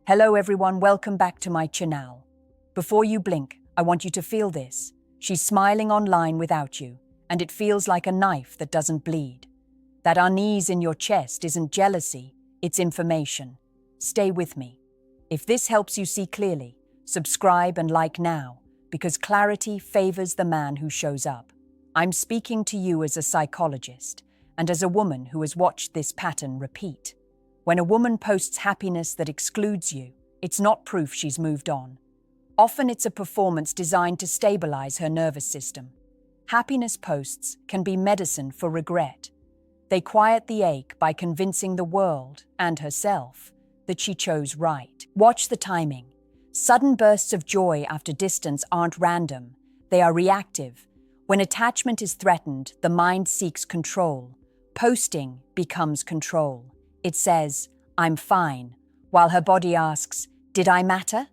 Hello everyone, welcome back to my channel. Before you blink, I want you to feel this. She's smiling online without you, and it feels like a knife that doesn't bleed. That unease in your chest isn't jealousy, it's information. Stay with me. If this helps you see clearly, subscribe and like now, because clarity favors the man who shows up. I'm speaking to you as a psychologist, and as a woman who has watched this pattern repeat. When a woman posts happiness that excludes you, it's not proof she's moved on. Often it's a performance designed to stabilize her nervous system. Happiness posts can be medicine for regret. They quiet the ache by convincing the world and herself that she chose right. Watch the timing. Sudden bursts of joy after distance aren't random. They are reactive. When attachment is threatened, the mind seeks control. Posting becomes control. It says, "I'm fine," while her body asks, "Did I matter?"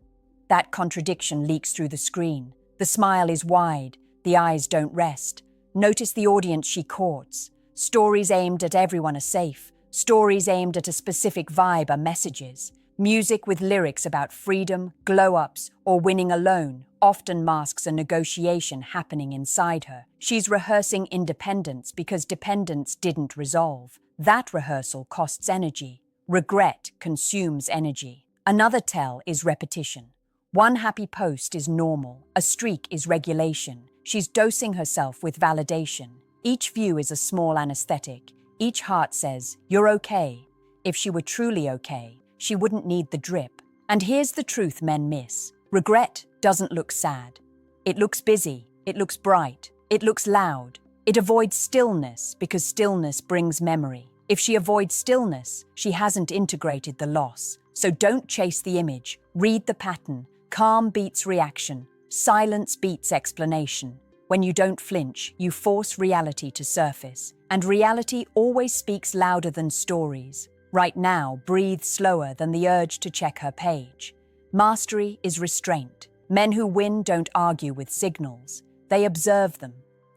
That contradiction leaks through the screen. The smile is wide, the eyes don't rest. Notice the audience she courts. Stories aimed at everyone are safe. Stories aimed at a specific vibe are messages. Music with lyrics about freedom, glow-ups, or winning alone often masks a negotiation happening inside her. She's rehearsing independence because dependence didn't resolve. That rehearsal costs energy. Regret consumes energy. Another tell is repetition. One happy post is normal. A streak is regulation. She's dosing herself with validation. Each view is a small anesthetic. Each heart says, "You're okay." If she were truly okay, she wouldn't need the drip. And here's the truth men miss. Regret doesn't look sad. It looks busy. It looks bright. It looks loud. It avoids stillness because stillness brings memory. If she avoids stillness, she hasn't integrated the loss. So don't chase the image. Read the pattern. Calm beats reaction. Silence beats explanation. When you don't flinch, you force reality to surface. And reality always speaks louder than stories. Right now, breathe slower than the urge to check her page. Mastery is restraint. Men who win don't argue with signals. They observe them.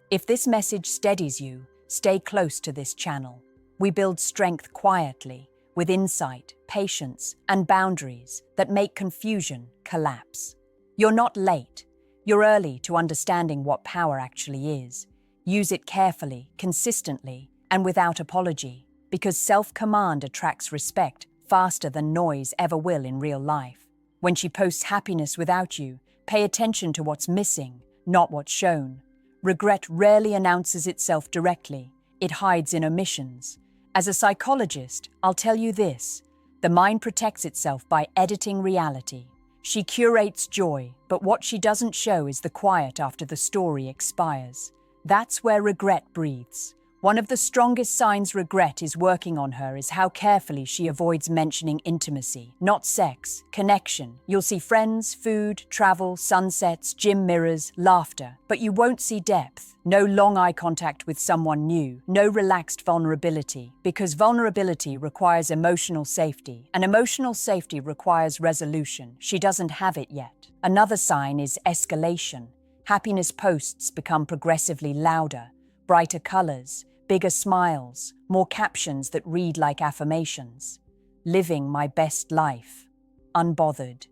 If this message steadies you, stay close to this channel. We build strength quietly, with insight, patience, and boundaries that make confusion collapse. You're not late. You're early to understanding what power actually is. Use it carefully, consistently, and without apology, because self-command attracts respect faster than noise ever will in real life. When she posts happiness without you, pay attention to what's missing, not what's shown. Regret rarely announces itself directly. It hides in omissions. As a psychologist, I'll tell you this. The mind protects itself by editing reality. She curates joy, but what she doesn't show is the quiet after the story expires. That's where regret breathes. One of the strongest signs regret is working on her is how carefully she avoids mentioning intimacy, not sex, connection. You'll see friends, food, travel, sunsets, gym mirrors, laughter, but you won't see depth. No long eye contact with someone new, no relaxed vulnerability, because vulnerability requires emotional safety, and emotional safety requires resolution. She doesn't have it yet. Another sign is escalation. Happiness posts become progressively louder, brighter colors, bigger smiles, more captions that read like affirmations. Living my best life. Unbothered.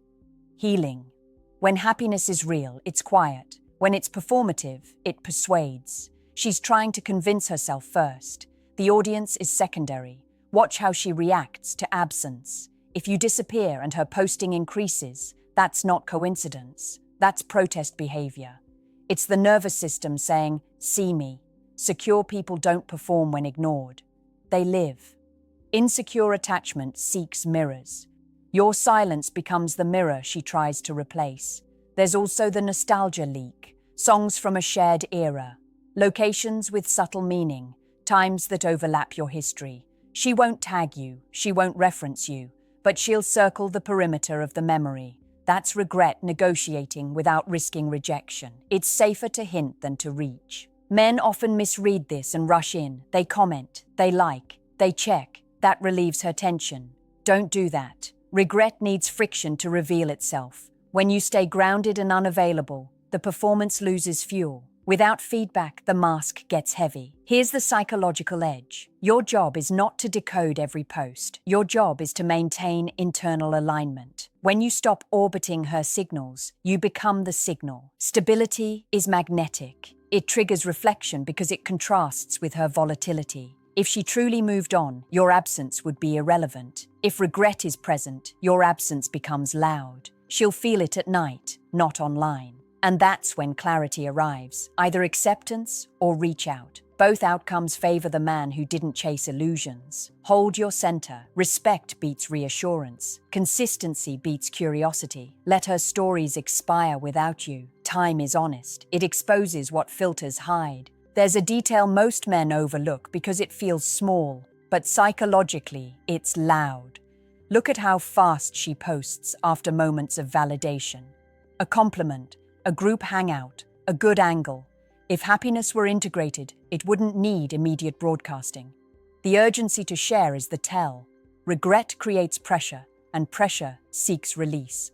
Healing. When happiness is real, it's quiet. When it's performative, it persuades. She's trying to convince herself first. The audience is secondary. Watch how she reacts to absence. If you disappear and her posting increases, that's not coincidence. That's protest behavior. It's the nervous system saying, "See me." Secure people don't perform when ignored. They live. Insecure attachment seeks mirrors. Your silence becomes the mirror she tries to replace. There's also the nostalgia leak, songs from a shared era, locations with subtle meaning, times that overlap your history. She won't tag you, she won't reference you, but she'll circle the perimeter of the memory. That's regret negotiating without risking rejection. It's safer to hint than to reach. Men often misread this and rush in. They comment, they like, they check. That relieves her tension. Don't do that. Regret needs friction to reveal itself. When you stay grounded and unavailable, the performance loses fuel. Without feedback, the mask gets heavy. Here's the psychological edge. Your job is not to decode every post. Your job is to maintain internal alignment. When you stop orbiting her signals, you become the signal. Stability is magnetic. It triggers reflection because it contrasts with her volatility. If she truly moved on, your absence would be irrelevant. If regret is present, your absence becomes loud. She'll feel it at night, not online. And that's when clarity arrives, either acceptance or reach out. Both outcomes favor the man who didn't chase illusions. Hold your center. Respect beats reassurance. Consistency beats curiosity. Let her stories expire without you. Time is honest. It exposes what filters hide. There's a detail most men overlook because it feels small, but psychologically, it's loud. Look at how fast she posts after moments of validation. A compliment, a group hangout, a good angle. If happiness were integrated, it wouldn't need immediate broadcasting. The urgency to share is the tell. Regret creates pressure, and pressure seeks release.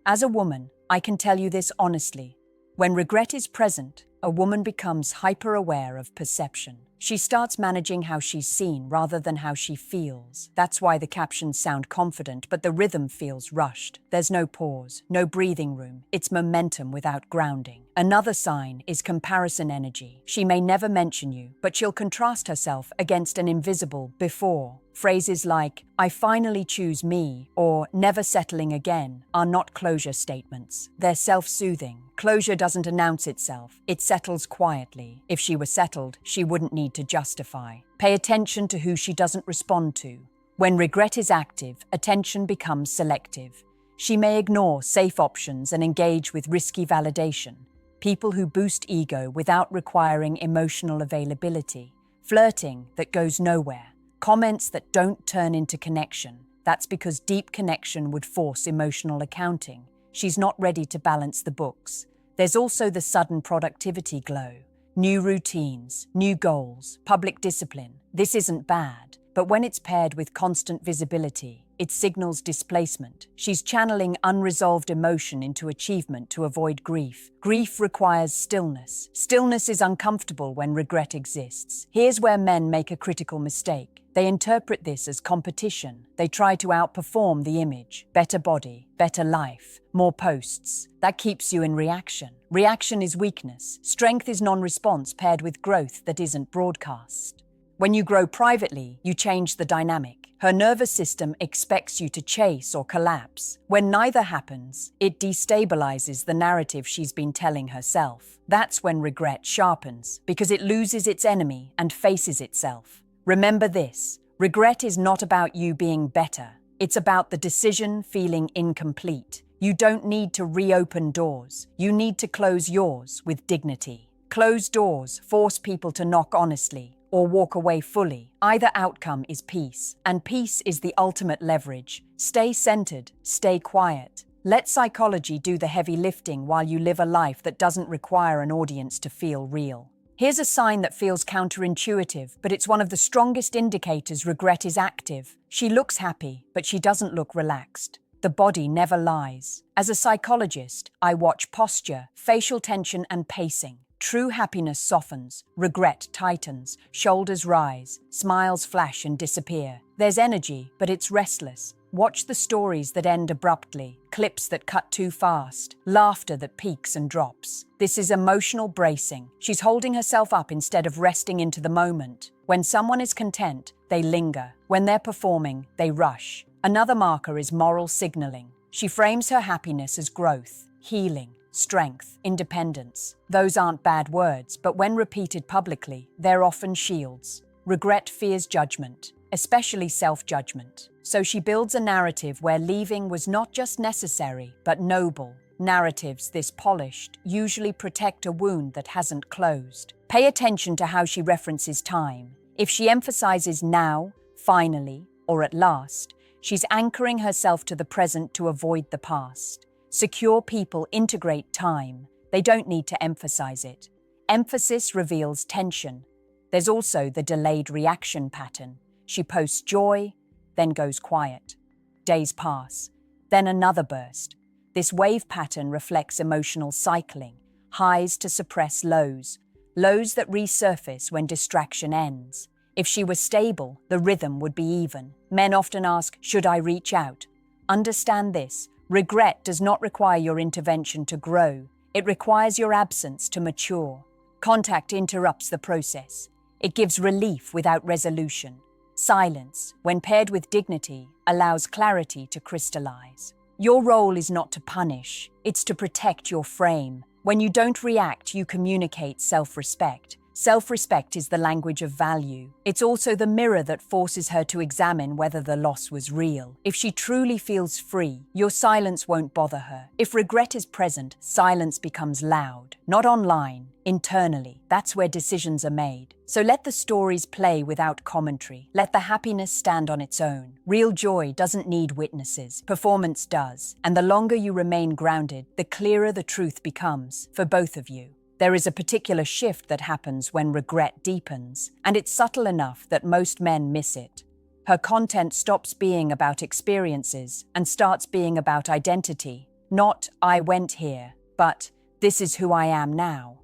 As a woman, I can tell you this honestly. When regret is present, a woman becomes hyper-aware of perception. She starts managing how she's seen rather than how she feels. That's why the captions sound confident, but the rhythm feels rushed. There's no pause, no breathing room. It's momentum without grounding. Another sign is comparison energy. She may never mention you, but she'll contrast herself against an invisible before. Phrases like, "I finally choose me," or "never settling again," are not closure statements. They're self-soothing. Closure doesn't announce itself. It settles quietly. If she were settled, she wouldn't need to justify. Pay attention to who she doesn't respond to. When regret is active, attention becomes selective. She may ignore safe options and engage with risky validation. People who boost ego without requiring emotional availability. Flirting that goes nowhere. Comments that don't turn into connection. That's because deep connection would force emotional accounting. She's not ready to balance the books. There's also the sudden productivity glow. New routines, new goals, public discipline. This isn't bad, but when it's paired with constant visibility, it signals displacement. She's channeling unresolved emotion into achievement to avoid grief. Grief requires stillness. Stillness is uncomfortable when regret exists. Here's where men make a critical mistake. They interpret this as competition. They try to outperform the image. Better body, better life, more posts. That keeps you in reaction. Reaction is weakness. Strength is non-response paired with growth that isn't broadcast. When you grow privately, you change the dynamic. Her nervous system expects you to chase or collapse. When neither happens, it destabilizes the narrative she's been telling herself. That's when regret sharpens, because it loses its enemy and faces itself. Remember this, regret is not about you being better. It's about the decision feeling incomplete. You don't need to reopen doors. You need to close yours with dignity. Closed doors force people to knock honestly or walk away fully. Either outcome is peace, and peace is the ultimate leverage. Stay centered, stay quiet. Let psychology do the heavy lifting while you live a life that doesn't require an audience to feel real. Here's a sign that feels counterintuitive, but it's one of the strongest indicators regret is active. She looks happy, but she doesn't look relaxed. The body never lies. As a psychologist, I watch posture, facial tension, and pacing. True happiness softens, regret tightens, shoulders rise, smiles flash and disappear. There's energy, but it's restless. Watch the stories that end abruptly, clips that cut too fast, laughter that peaks and drops. This is emotional bracing. She's holding herself up instead of resting into the moment. When someone is content, they linger. When they're performing, they rush. Another marker is moral signaling. She frames her happiness as growth, healing, strength, independence. Those aren't bad words, but when repeated publicly, they're often shields. Regret fears judgment, especially self-judgment. So she builds a narrative where leaving was not just necessary, but noble. Narratives this polished usually protect a wound that hasn't closed. Pay attention to how she references time. If she emphasizes now, finally, or at last, she's anchoring herself to the present to avoid the past. Secure people integrate time. They don't need to emphasize it. Emphasis reveals tension. There's also the delayed reaction pattern. She posts joy, then goes quiet. Days pass, then another burst. This wave pattern reflects emotional cycling, highs to suppress lows, lows that resurface when distraction ends. If she were stable, the rhythm would be even. Men often ask, should I reach out? Understand this, Regret does not require your intervention to grow. It requires your absence to mature. Contact interrupts the process. It gives relief without resolution. Silence, when paired with dignity, allows clarity to crystallize. Your role is not to punish, it's to protect your frame. When you don't react, you communicate self-respect. Self-respect is the language of value. It's also the mirror that forces her to examine whether the loss was real. If she truly feels free, your silence won't bother her. If regret is present, silence becomes loud. Not online, internally. That's where decisions are made. So let the stories play without commentary. Let the happiness stand on its own. Real joy doesn't need witnesses. Performance does. And the longer you remain grounded, the clearer the truth becomes for both of you. There is a particular shift that happens when regret deepens, and it's subtle enough that most men miss it. Her content stops being about experiences and starts being about identity. Not, I went here, but this is who I am now.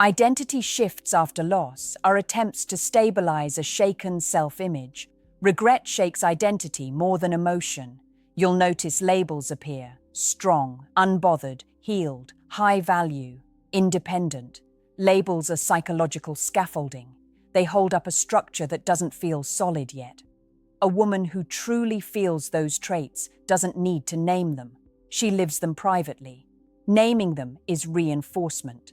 Identity shifts after loss are attempts to stabilize a shaken self-image. Regret shakes identity more than emotion. You'll notice labels appear: strong, unbothered, healed, high value, independent. Labels are psychological scaffolding. They hold up a structure that doesn't feel solid yet. A woman who truly feels those traits doesn't need to name them. She lives them privately. Naming them is reinforcement.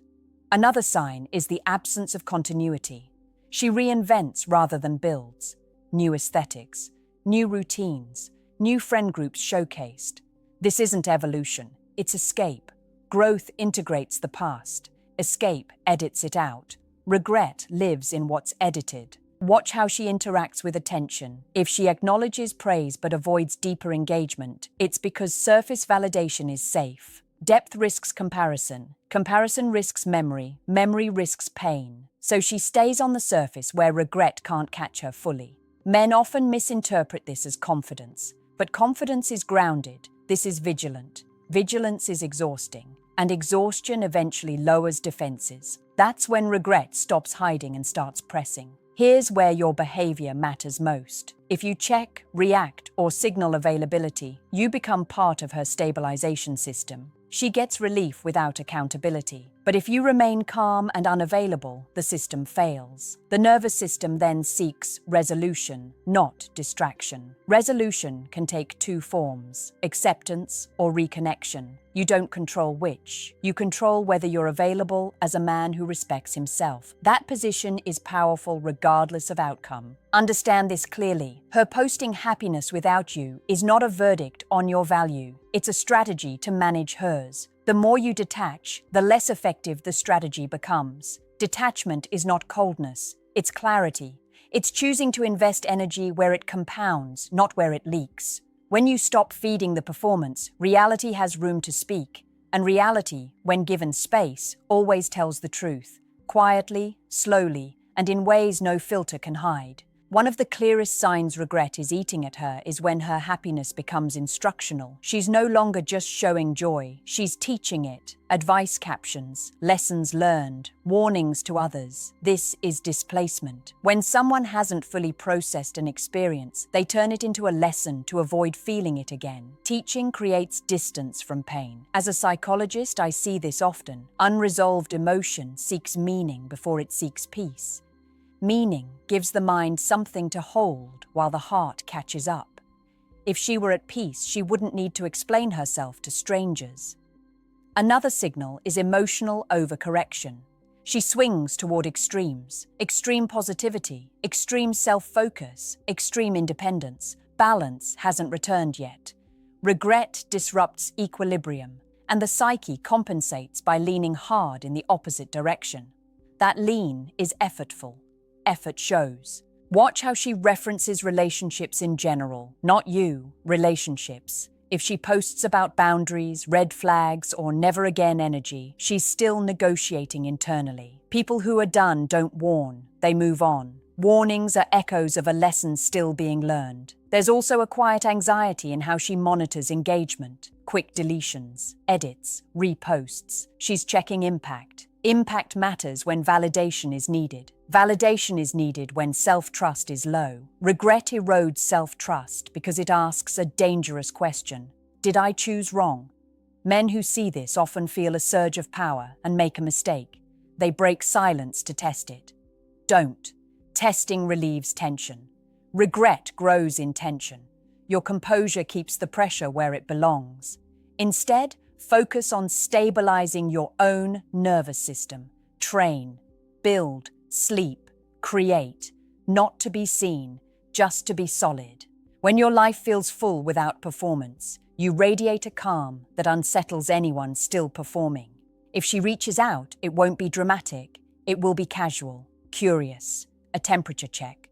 Another sign is the absence of continuity. She reinvents rather than builds. New aesthetics, new routines, new friend groups showcased. This isn't evolution, it's escape. Growth integrates the past. Escape edits it out. Regret lives in what's edited. Watch how she interacts with attention. If she acknowledges praise but avoids deeper engagement, it's because surface validation is safe. Depth risks comparison. Comparison risks memory. Memory risks pain. So she stays on the surface where regret can't catch her fully. Men often misinterpret this as confidence. But confidence is grounded. This is vigilant. Vigilance is exhausting, and exhaustion eventually lowers defenses. That's when regret stops hiding and starts pressing. Here's where your behavior matters most. If you check, react, or signal availability, you become part of her stabilization system. She gets relief without accountability. But if you remain calm and unavailable, the system fails. The nervous system then seeks resolution, not distraction. Resolution can take two forms: acceptance or reconnection. You don't control which. You control whether you're available as a man who respects himself. That position is powerful regardless of outcome. Understand this clearly. Her posting happiness without you is not a verdict on your value. It's a strategy to manage hers. The more you detach, the less effective the strategy becomes. Detachment is not coldness, it's clarity. It's choosing to invest energy where it compounds, not where it leaks. When you stop feeding the performance, reality has room to speak. And reality, when given space, always tells the truth. Quietly, slowly, and in ways no filter can hide. One of the clearest signs regret is eating at her is when her happiness becomes instructional. She's no longer just showing joy, she's teaching it. Advice captions, lessons learned, warnings to others. This is displacement. When someone hasn't fully processed an experience, they turn it into a lesson to avoid feeling it again. Teaching creates distance from pain. As a psychologist, I see this often. Unresolved emotion seeks meaning before it seeks peace. Meaning gives the mind something to hold while the heart catches up. If she were at peace, she wouldn't need to explain herself to strangers. Another signal is emotional overcorrection. She swings toward extremes: extreme positivity, extreme self-focus, extreme independence. Balance hasn't returned yet. Regret disrupts equilibrium, and the psyche compensates by leaning hard in the opposite direction. That lean is effortful. Effort shows. Watch how she references relationships in general, not you, relationships. If she posts about boundaries, red flags, or never again energy, she's still negotiating internally. People who are done don't warn, they move on. Warnings are echoes of a lesson still being learned. There's also a quiet anxiety in how she monitors engagement. Quick deletions, edits, reposts. She's checking impact. Impact matters when validation is needed. Validation is needed when self-trust is low. Regret erodes self-trust because it asks a dangerous question. Did I choose wrong? Men who see this often feel a surge of power and make a mistake. They break silence to test it. Don't. Testing relieves tension. Regret grows in tension. Your composure keeps the pressure where it belongs. Instead, focus on stabilizing your own nervous system. Train, build, sleep, create, not to be seen, just to be solid. When your life feels full without performance, you radiate a calm that unsettles anyone still performing. If she reaches out, it won't be dramatic. It will be casual, curious, a temperature check.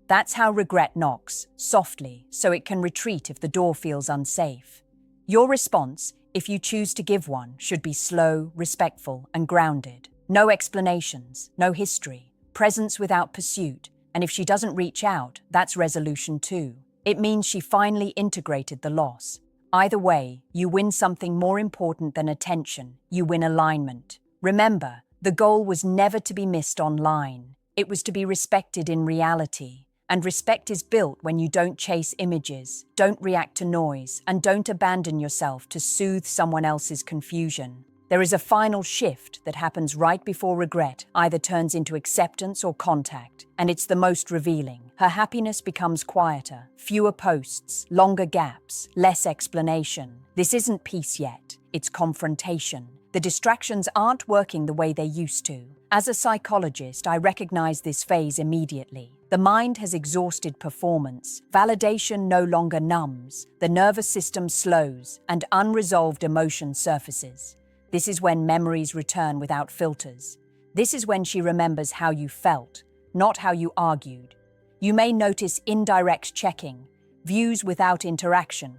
That's how regret knocks, softly, so it can retreat if the door feels unsafe. Your response, if you choose to give one, should be slow, respectful, and grounded. No explanations, no history, presence without pursuit, and if she doesn't reach out, that's resolution too. It means she finally integrated the loss. Either way, you win something more important than attention. You win alignment. Remember, the goal was never to be missed online. It was to be respected in reality. And respect is built when you don't chase images, don't react to noise, and don't abandon yourself to soothe someone else's confusion. There is a final shift that happens right before regret either turns into acceptance or contact, and it's the most revealing. Her happiness becomes quieter, fewer posts, longer gaps, less explanation. This isn't peace yet, it's confrontation. The distractions aren't working the way they used to. As a psychologist, I recognize this phase immediately. The mind has exhausted performance. Validation no longer numbs. The nervous system slows, and unresolved emotion surfaces. This is when memories return without filters. This is when she remembers how you felt, not how you argued. You may notice indirect checking, views without interaction,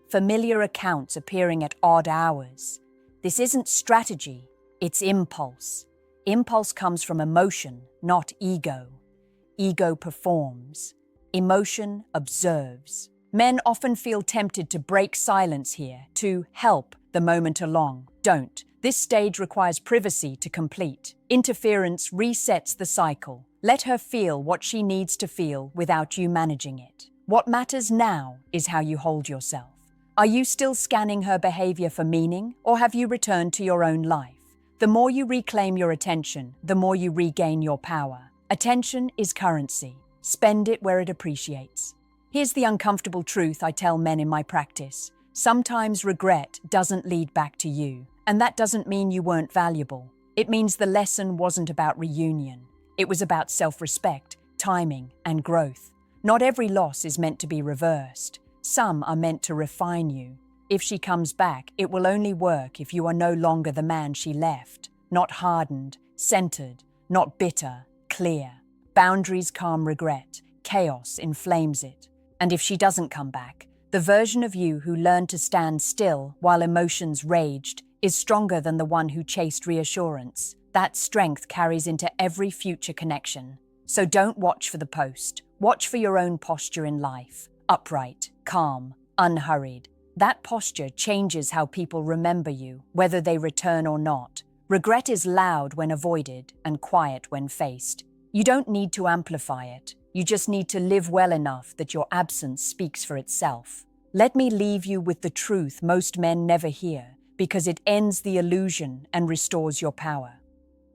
familiar accounts appearing at odd hours. This isn't strategy, it's impulse. Impulse comes from emotion, not ego. Ego performs. Emotion observes. Men often feel tempted to break silence here, to help the moment along. Don't. This stage requires privacy to complete. Interference resets the cycle. Let her feel what she needs to feel without you managing it. What matters now is how you hold yourself. Are you still scanning her behavior for meaning, or have you returned to your own life? The more you reclaim your attention, the more you regain your power. Attention is currency. Spend it where it appreciates. Here's the uncomfortable truth I tell men in my practice. Sometimes regret doesn't lead back to you, and that doesn't mean you weren't valuable. It means the lesson wasn't about reunion. It was about self-respect, timing, and growth. Not every loss is meant to be reversed. Some are meant to refine you. If she comes back, it will only work if you are no longer the man she left. Not hardened, centered, not bitter, clear. Boundaries calm regret. Chaos inflames it. And if she doesn't come back, the version of you who learned to stand still while emotions raged is stronger than the one who chased reassurance. That strength carries into every future connection. So don't watch for the post. Watch for your own posture in life. Upright, calm, unhurried. That posture changes how people remember you, whether they return or not. Regret is loud when avoided and quiet when faced. You don't need to amplify it. You just need to live well enough that your absence speaks for itself. Let me leave you with the truth most men never hear, because it ends the illusion and restores your power.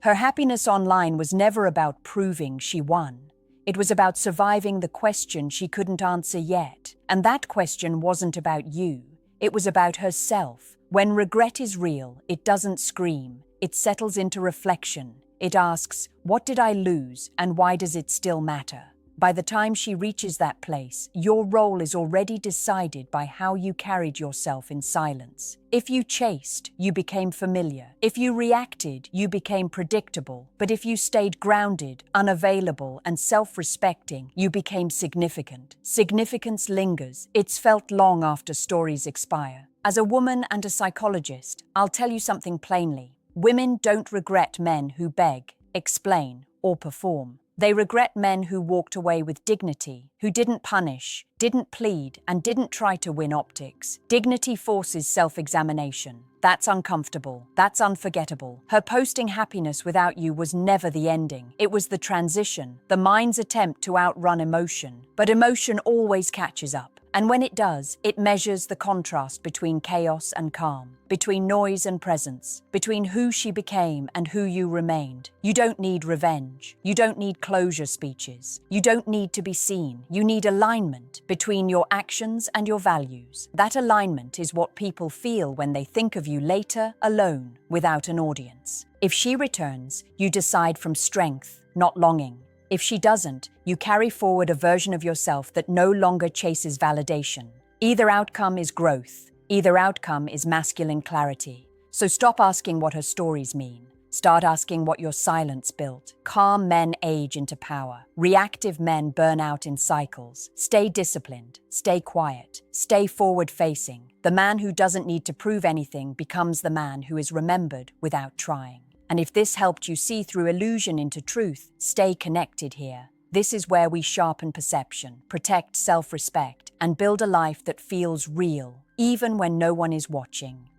Her happiness online was never about proving she won. It was about surviving the question she couldn't answer yet. And that question wasn't about you. It was about herself. When regret is real, it doesn't scream. It settles into reflection. It asks, what did I lose and why does it still matter? By the time she reaches that place, your role is already decided by how you carried yourself in silence. If you chased, you became familiar. If you reacted, you became predictable. But if you stayed grounded, unavailable, and self-respecting, you became significant. Significance lingers. It's felt long after stories expire. As a woman and a psychologist, I'll tell you something plainly. Women don't regret men who beg, explain, or perform. They regret men who walked away with dignity, who didn't punish, didn't plead, and didn't try to win optics. Dignity forces self-examination. That's uncomfortable. That's unforgettable. Her posting happiness without you was never the ending. It was the transition, the mind's attempt to outrun emotion. But emotion always catches up. And when it does, it measures the contrast between chaos and calm, between noise and presence, between who she became and who you remained. You don't need revenge. You don't need closure speeches. You don't need to be seen. You need alignment between your actions and your values. That alignment is what people feel when they think of you later, alone, without an audience. If she returns, you decide from strength, not longing. If she doesn't, you carry forward a version of yourself that no longer chases validation. Either outcome is growth. Either outcome is masculine clarity. So stop asking what her stories mean. Start asking what your silence built. Calm men age into power. Reactive men burn out in cycles. Stay disciplined. Stay quiet. Stay forward-facing. The man who doesn't need to prove anything becomes the man who is remembered without trying. And if this helped you see through illusion into truth, stay connected here. This is where we sharpen perception, protect self-respect, and build a life that feels real, even when no one is watching.